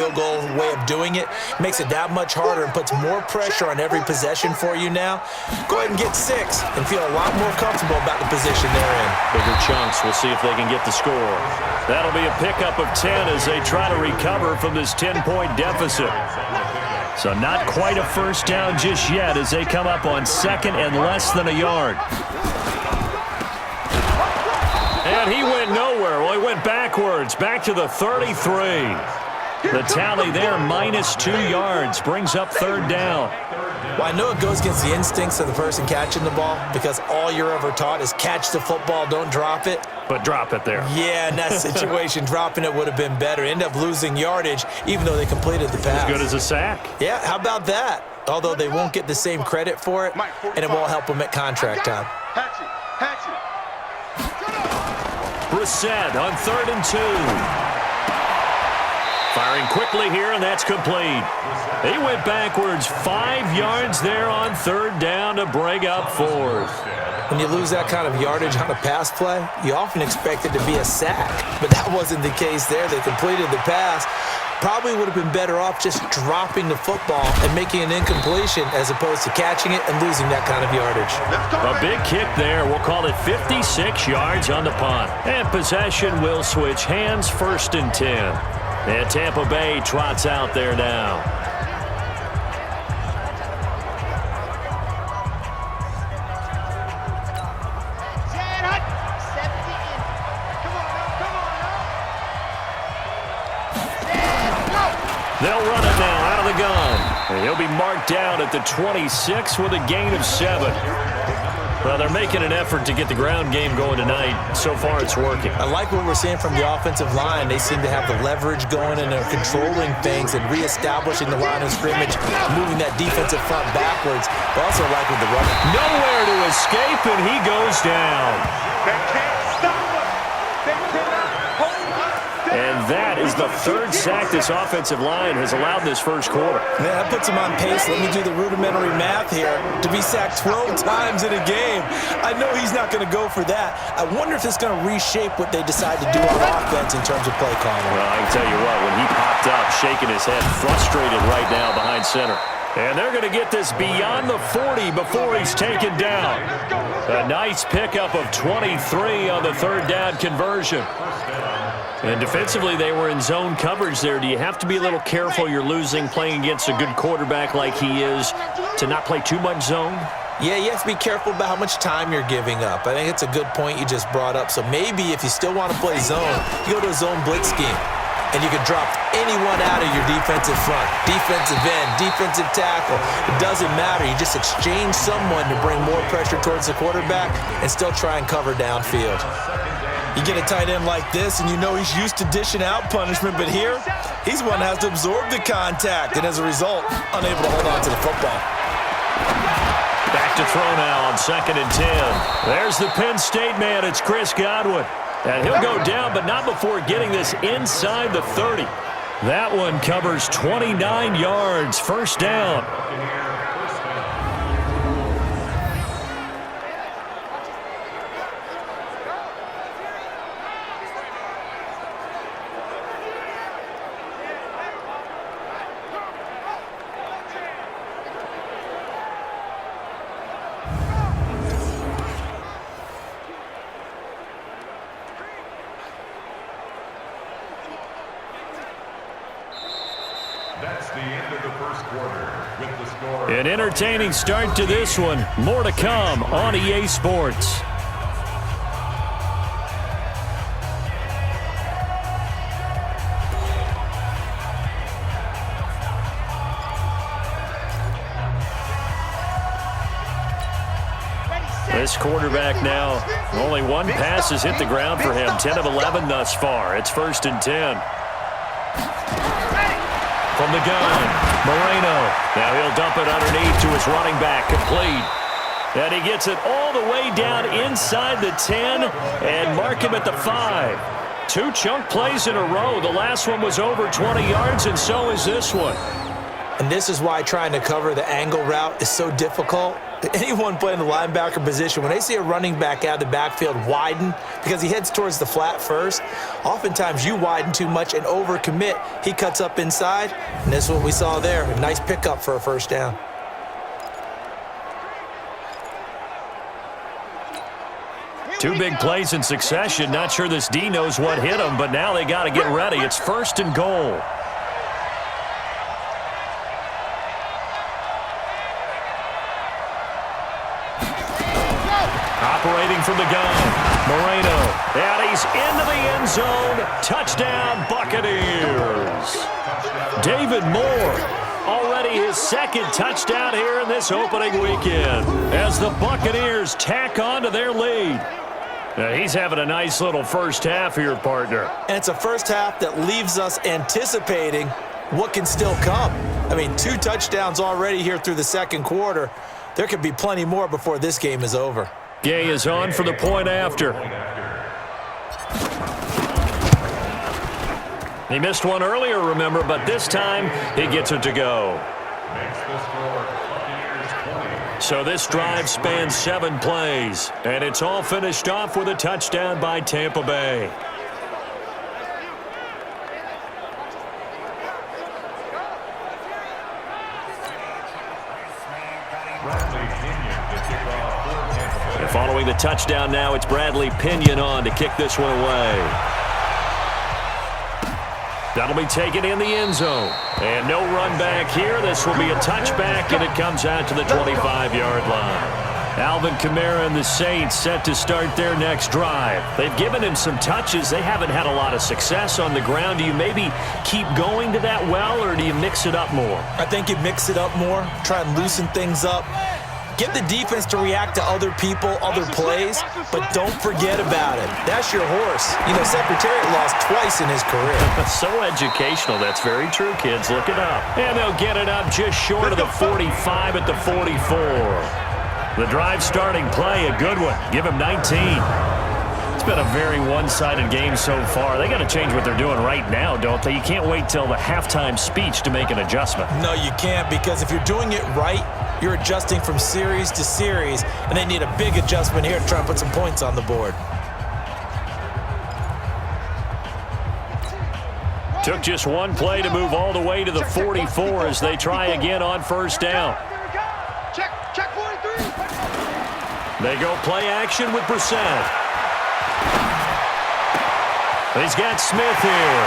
field goal way of doing it. Makes it that much harder and puts more pressure on every possession for you now. Go ahead and get 6 and feel a lot more comfortable about the position they're in. Bigger chunks. We'll see if they can get the score. That'll be a pickup of 10 as they try to recover from this 10-point deficit. So not quite a first down just yet as they come up on 2nd and less than a yard. And he went nowhere. Well, he went backwards, back to the 33. The tally there, -2 yards, brings up 3rd down. Well, I know it goes against the instincts of the person catching the ball because all you're ever taught is catch the football, don't drop it. But drop it there. Yeah, in that situation, dropping it would have been better. End up losing yardage, even though they completed the pass. As good as a sack. Yeah, how about that? Although they won't get the same credit for it, and it won't help them at contract time. Brissett on 3rd and 2. Firing quickly here, and that's complete. He went backwards 5 yards there on 3rd down to bring up 4th. When you lose that kind of yardage on a pass play, you often expect it to be a sack. But that wasn't the case there. They completed the pass. Probably would have been better off just dropping the football and making an incompletion as opposed to catching it and losing that kind of yardage. A big kick there. We'll call it 56 yards on the punt. And possession will switch hands, 1st and 10. And Tampa Bay trots out there now. They'll run it now out of the gun. And he'll be marked down at the 26 with a gain of 7. Well, they're making an effort to get the ground game going tonight. So far, it's working. I like what we're seeing from the offensive line. They seem to have the leverage going, and they're controlling things and reestablishing the line of scrimmage, moving that defensive front backwards. But also like with the running. Nowhere to escape, and he goes down. They can't stop him. They cannot hold up. And that is the 3rd sack this offensive line has allowed this first quarter. Man, that puts him on pace. Let me do the rudimentary math here. To be sacked 12 times in a game, I know he's not going to go for that. I wonder if it's going to reshape what they decide to do on offense in terms of play calling. Well, I can tell you what, when he popped up, shaking his head, frustrated right now behind center. And they're going to get this beyond the 40 before he's taken down. A nice pickup of 23 on the 3rd down conversion. And defensively, they were in zone coverage there. Do you have to be a little careful you're losing playing against a good quarterback like he is to not play too much zone? Yeah, you have to be careful about how much time you're giving up. I think it's a good point you just brought up. So maybe if you still want to play zone, you go to a zone blitz scheme. And you can drop anyone out of your defensive front, defensive end, defensive tackle. It doesn't matter. You just exchange someone to bring more pressure towards the quarterback and still try and cover downfield. You get a tight end like this, and you know he's used to dishing out punishment, but here, he's one that has to absorb the contact, and as a result, unable to hold on to the football. Back to throw now on 2nd and 10. There's the Penn State man. It's Chris Godwin. And he'll go down, but not before getting this inside the 30. That one covers 29 yards. 1st down. That's the end of the first quarter with the score. An entertaining start to this one. More to come on EA Sports. This quarterback now, only one pass has hit the ground for him. 10 of 11 thus far. It's 1st and 10. From the gun, Moreno. Now he'll dump it underneath to his running back, complete. And he gets it all the way down inside the 10 and mark him at the 5. 2 chunk plays in a row. The last one was over 20 yards, and so is this one. And this is why trying to cover the angle route is so difficult. Anyone playing the linebacker position, when they see a running back out of the backfield widen because he heads towards the flat first, oftentimes you widen too much and overcommit. He cuts up inside, and this is what we saw there. A nice pickup for a first down. Two big plays in succession. Not sure this D knows what hit him, but now they got to get ready. It's 1st and goal. Operating from the gun, Moreno, and he's into the end zone. Touchdown, Buccaneers. David Moore, already his 2nd touchdown here in this opening weekend as the Buccaneers tack on to their lead. Now, he's having a nice little first half here, partner. And it's a first half that leaves us anticipating what can still come. I mean, 2 touchdowns already here through the 2nd quarter. There could be plenty more before this game is over. Gay is on for the point after. He missed one earlier, remember, but this time he gets it to go. So this drive spans 7 plays, and it's all finished off with a touchdown by Tampa Bay. And following the touchdown now, it's Bradley Pinion on to kick this one away. That'll be taken in the end zone. And no run back here. This will be a touchback, and it comes out to the 25-yard line. Alvin Kamara and the Saints set to start their next drive. They've given him some touches. They haven't had a lot of success on the ground. Do you maybe keep going to that well, or do you mix it up more? I think you mix it up more, try and loosen things up. Get the defense to react to other people, other plays, but don't forget about it. That's your horse. You know, Secretariat lost twice in his career. So educational. That's very true, kids. Look it up. And they'll get it up just short of the 45 at the 44. The drive starting play, a good one. Give him 19. It's been a very one-sided game so far. They got to change what they're doing right now, don't they? You can't wait till the halftime speech to make an adjustment. No, you can't, because if you're doing it right, you're adjusting from series to series, and they need a big adjustment here to try and put some points on the board. Took just one play to move all the way to the 44 as they try again on first down. Check 43. They go play action with Brissett. He's got Smith here.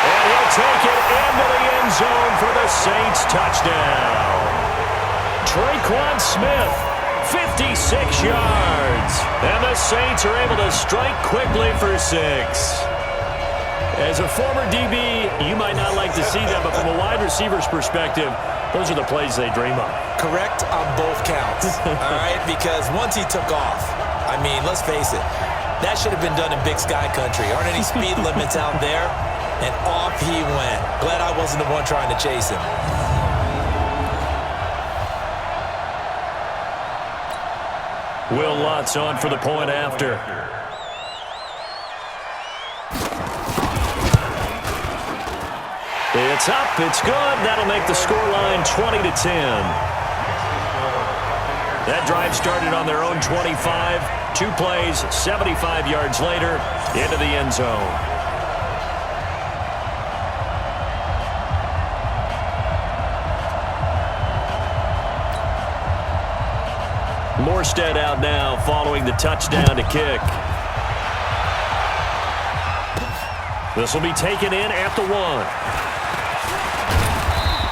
And he'll take it into the end zone for the Saints touchdown. Traquan Smith, 56 yards. And the Saints are able to strike quickly for 6. As a former DB, you might not like to see that, but from a wide receiver's perspective, those are the plays they dream of. Correct on both counts, all right? Because once he took off, I mean, let's face it, that should have been done in Big Sky Country. Aren't any speed limits out there? And off he went. Glad I wasn't the one trying to chase him. Will Lutz on for the point after. It's up, it's good. That'll make the scoreline 20-10. That drive started on their own 25. 2 plays, 75 yards later, into the end zone. Morstead out now following the touchdown to kick. This will be taken in at the 1.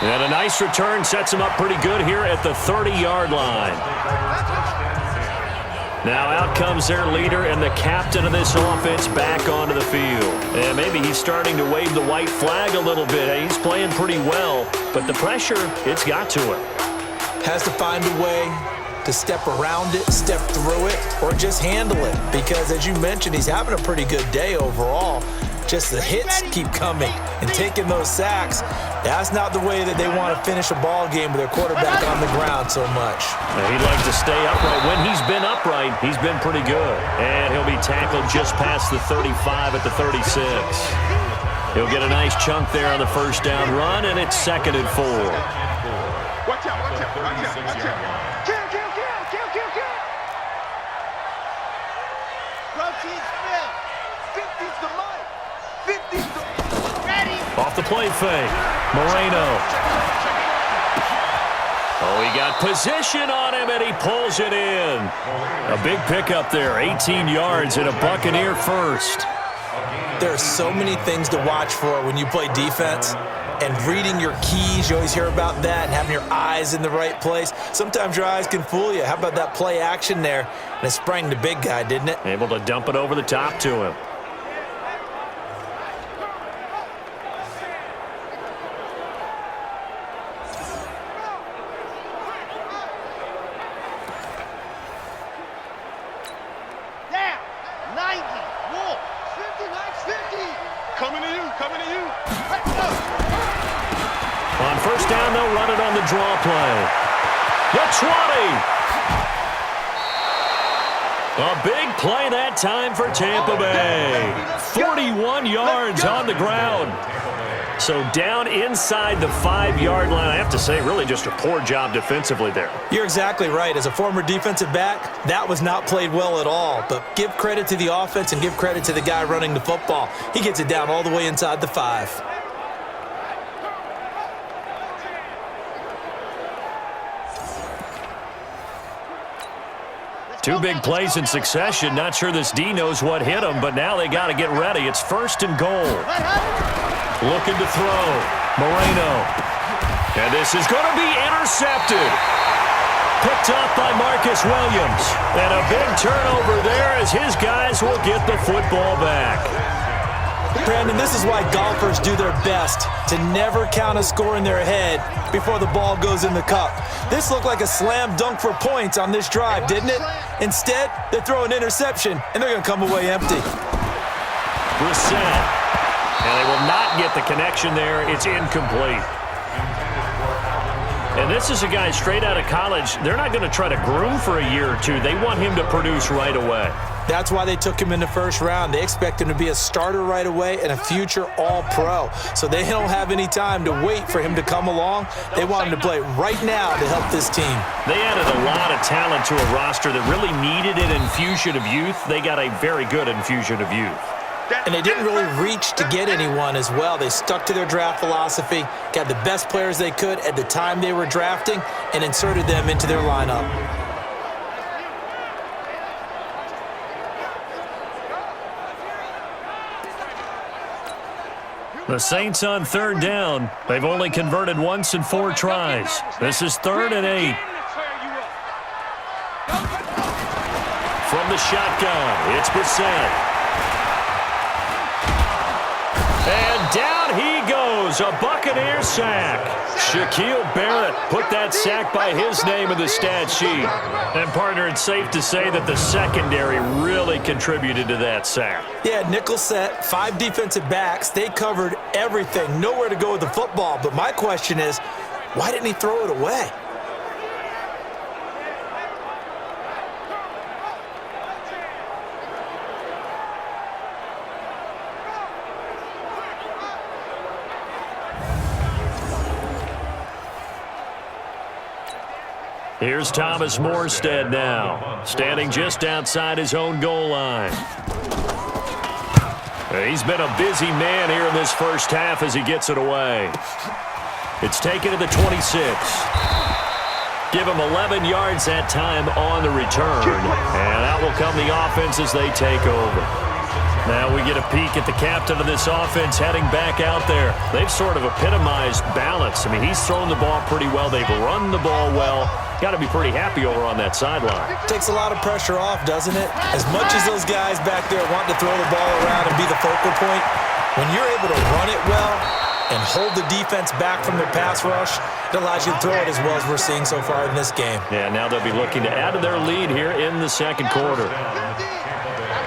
And a nice return sets him up pretty good here at the 30-yard line. Now out comes their leader and the captain of this offense back onto the field. And maybe he's starting to wave the white flag a little bit. He's playing pretty well, but the pressure, it's got to him. Has to find a way to step around it, step through it, or just handle it. Because as you mentioned, he's having a pretty good day overall. Just the hits keep coming and taking those sacks. That's not the way that they want to finish a ball game with their quarterback on the ground so much. He'd like to stay upright. When he's been upright, he's been pretty good. And he'll be tackled just past the 35 at the 36. He'll get a nice chunk there on the first down run, and it's 2nd and 4. Watch out, watch out, watch out, watch out. Kill. Routine spin. 50's the mic. 50's the... Ready. Off the play fake. Moreno. Oh, he got position on him, and he pulls it in. A big pickup there, 18 yards and a Buccaneer first. There are so many things to watch for when you play defense. And reading your keys, you always hear about that, and having your eyes in the right place. Sometimes your eyes can fool you. How about that play action there? And it sprang the big guy, didn't it? Able to dump it over the top to him. On first down, they'll run it on the draw play. The 20. A big play that time for Tampa Bay. 41 yards on the ground. So down inside the 5-yard line. I have to say, really just a poor job defensively there. You're exactly right. As a former defensive back, that was not played well at all. But give credit to the offense and give credit to the guy running the football. He gets it down all the way inside the 5. Two big plays in succession. Not sure this D knows what hit him, but now they got to get ready. It's 1st and goal. Looking to throw. Moreno. And this is going to be intercepted. Picked up by Marcus Williams. And a big turnover there as his guys will get the football back. Brandon, this is why golfers do their best to never count a score in their head before the ball goes in the cup. This looked like a slam dunk for points on this drive, didn't it? Instead, they throw an interception, and they're going to come away empty. Brissett. And they will not get the connection there. It's incomplete. And this is a guy straight out of college. They're not going to try to groom for a year or two. They want him to produce right away. That's why they took him in the first round. They expect him to be a starter right away and a future all-pro. So they don't have any time to wait for him to come along. They want him to play right now to help this team. They added a lot of talent to a roster that really needed an infusion of youth. They got a very good infusion of youth. And they didn't really reach to get anyone as well. They stuck to their draft philosophy, got the best players they could at the time they were drafting, and inserted them into their lineup. The Saints on 3rd down. They've only converted once in 4 tries. This is 3rd and 8. From the shotgun, it's Brissett. And down he goes, a Buccaneer sack. Shaquille Barrett put that sack by his name in the stat sheet. And, partner, it's safe to say that the secondary really contributed to that sack. Yeah, nickel set, 5 defensive backs. They covered everything, nowhere to go with the football. But my question is, why didn't he throw it away? Here's Thomas Morstead now, standing just outside his own goal line. He's been a busy man here in this first half as he gets it away. It's taken to the 26. Give him 11 yards that time on the return, and out will come the offense as they take over. Now we get a peek at the captain of this offense heading back out there. They've sort of epitomized balance. I mean, he's thrown the ball pretty well. They've run the ball well. Got to be pretty happy over on that sideline. Takes a lot of pressure off, doesn't it? As much as those guys back there want to throw the ball around and be the focal point, when you're able to run it well and hold the defense back from their pass rush, it allows you to throw it as well as we're seeing so far in this game. Yeah, now they'll be looking to add to their lead here in the second quarter.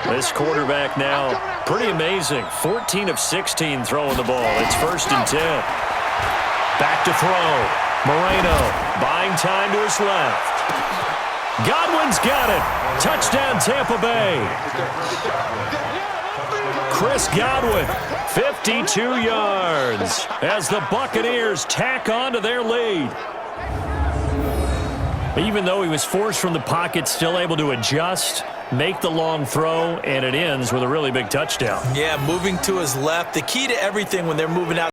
This quarterback now, pretty amazing. 14 of 16 throwing the ball. It's 1st and 10. Back to throw. Moreno buying time to his left. Godwin's got it. Touchdown, Tampa Bay. Chris Godwin, 52 yards, as the Buccaneers tack on to their lead. Even though he was forced from the pocket, still able to adjust, make the long throw, and it ends with a really big touchdown. Yeah, moving to his left. The key to everything when they're moving out